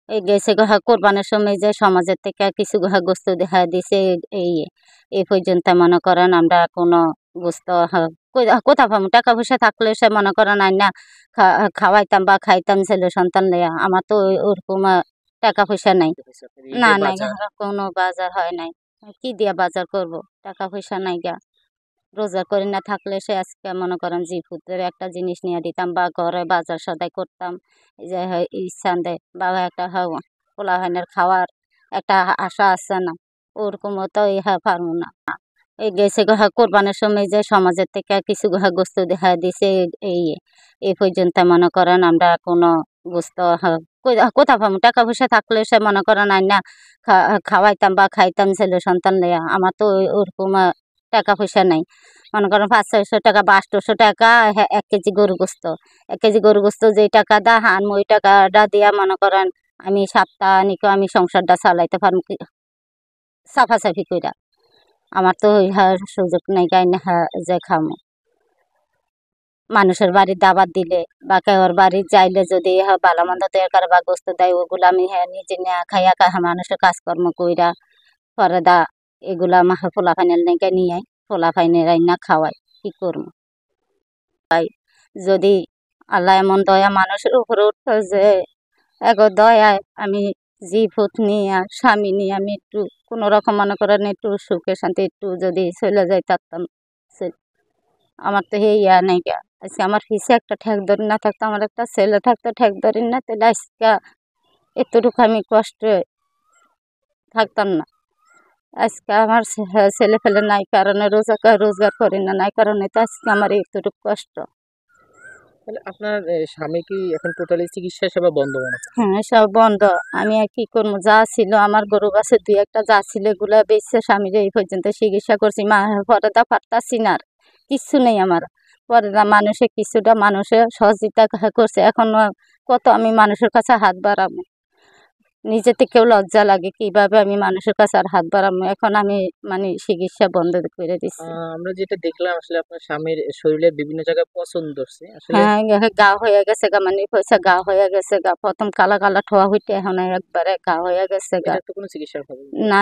এই গেছে গা কোরবানের সময় যে সমাজের থেকে কিছু গোস্ত দেখা দিছে এই এই পর্যন্ত মনে করেন আমরা কোনো গোস্ত কোথা পাবো টাকা পয়সা থাকলে সে মনে করেন না খাওয়াইতাম বা খাইতাম ছেলে সন্তান লইয়া আমার তো ওরকম টাকা পয়সা নাই না নাই কোনো বাজার হয় নাই কি দিয়া বাজার করব টাকা পয়সা নাই গা রোজা করি না থাকলে সে আজকে মনে করেন জি ফুটের একটা জিনিস নিয়ে দিতাম বা ঘরে বাজার সদাই করতাম এই যে ইচ্ছা দেয় বাবা একটা পোলাহানের খাওয়ার একটা আশা আছে না ওরকমও তো পারবো না এই গেছে কোরবানের সময় যে সমাজের থেকে কিছু গোস্ত দেখা দিছে এই এই পর্যন্ত মনে করেন আমরা কোনো গোস্ত কোথা পাবো টাকা পয়সা থাকলে সে মনে করেন না খাওয়াইতাম বা খাইতাম ছেলে সন্তান লইয়া আমার তো ওরকম টাকা পয়সা নাই মনে করেন 500-600 টাকা বা 800 টাকা 1 কেজি গরু গোস্ত 1 কেজি গরু গোস্ত যেই টাকা দা আনবো ওই টাকাটা দিয়া মনে করেন আমি সাপ্তাহিক আমি সংসারটা চালাইতে পারবো সাফাসাফি কইরা আমার তো সুযোগ নেই গাই না যে খামো মানুষের বাড়ির দাবার দিলে বা কেউর বাড়ি যাইলে যদি ভালো মন্দ দেয় করে বা গোস্ত দেয় ওগুলো আমি নিজে নিয়ে খাইয়া মানুষের কাজকর্ম কইরা পরে দা এগুলা আমার পোলা ফাইনাল নাকি নিয়ে পোলা ফাইনের রান্না খাওয়াই কি করবো তাই যদি আল্লাহ এমন দয়া মানুষের উপরে উঠতো যে এগো দয়ায় আমি জি ফুট নিয়ে স্বামী নিয়ে আমি একটু কোনো রকম মনে করেন একটু সুখে শান্তি একটু যদি চলে যাই থাকতাম আমার তো এই ইয়া নাই গা আজকে আমার পিছে একটা ঠেক ধরি না থাকতো আমার একটা ছেলে থাকতো ঠেক ধরি না তাহলে আজকে এতটুকু আমি কষ্টে থাকতাম না আজকে আমার ছেলে ফেলে নাই কারণে রোজগার করি না নাই কারণে তো আজকে আমার এতটুকু কষ্ট তাহলে আপনার স্বামী কি এখন টোটালি চিকিৎসা সেবা বন্ধ মনে হয়? হ্যাঁ সব বন্ধ আমি আর কি করবো যা ছিল আমার গরু গাছে 2-1টা যা ছিল এগুলা বেচছে স্বামীর এই পর্যন্ত চিকিৎসা করছি পরে দা পারতাছি না আর কিচ্ছু নেই আমার পরে দা মানুষে কিছুটা মানুষে সহযোগিতা করছে এখন কত আমি মানুষের কাছে হাত বাড়াবো নিজে থেকেও লজ্জা লাগে কিভাবে আমি মানুষের কাছে আর হাত বাড়াবো এখন আমি মানে চিকিৎসা বন্ধ করে দিচ্ছি আমরা যেটা দেখলাম আসলে আপনার স্বামীর শরীরের বিভিন্ন জায়গায় পছন্দ হচ্ছে আসলে হ্যাঁ গা হয়ে গেছে গা মানে পয়সা গা হয়ে গেছে গা প্রথম কালা কালা ঠোয়া হইতে এখন একবারে গা হয়ে গেছে গা এটা তো কোনো চিকিৎসা হবে না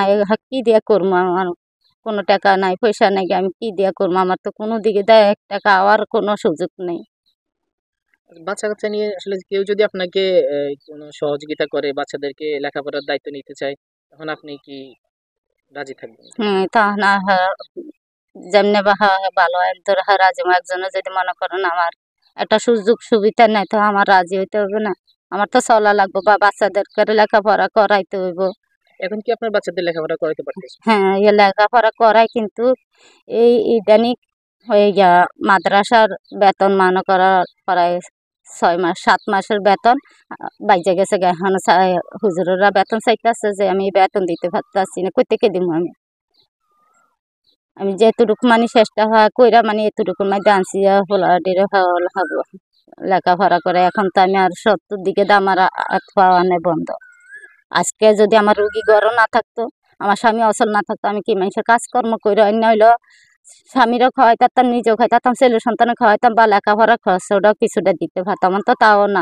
কি দিয়া করবো আমার কোনো টাকা নাই পয়সা নাই আমি কি দিয়া করবো আমার তো কোনো দিকে দেয় 1 টাকা আওয়ার কোনো সুযোগ নেই বাচ্চা কাচ্চা নিয়ে আসলে কেউ যদি আপনাকে কোনো সহযোগিতা করে বাচ্চাদেরকে লেখাপড়ার দায়িত্ব নিতে চায় তখন আপনি কি রাজি থাকবেন? তা না যেমনি বা ভালো একজন রাজি একজনে যদি মনে করেন আমার একটা সুযোগ সুবিধা নাই তো আমার রাজি হইতে হবে না আমার তো চলা লাগবো বা বাচ্চাদেরকে লেখাপড়া করাইতে হইব এখন কি আপনার বাচ্চাদের লেখাপড়া করাতে পারতেছেন? হ্যাঁ এ লেখাপড়া করাই কিন্তু এই ইদানিং হয়ে গিয়া মাদ্রাসার বেতন মনে করা প্রায় 6 মাস 7 মাসের বেতন বাইজে গেছে এখন হুজুরেরা বেতন চাইতেছে যে আমি বেতন দিতে পারতেছি না কই থেকে দিব আমি যেটুকু মানে চেষ্টা কইরা মানে এতটুকুর মধ্যে আনছি হোলাডিরে লেখাপড়া করে এখন তো আমি আর 70 দিকে আমার হাত পাওয়া নেই বন্ধ আজকে যদি আমার রুগী ঘরও না থাকতো আমার স্বামী অচল না থাকতো আমি কি মানুষের কাজকর্ম করে অন্য হইলো স্বামীরও খাওয়াইতাম নিজেও খাইতাম ছেলে সন্তানও খাওয়াইতাম বা লেখাপড়া খরচ ওটাও কিছুটা দিতে পারতাম তো তাও না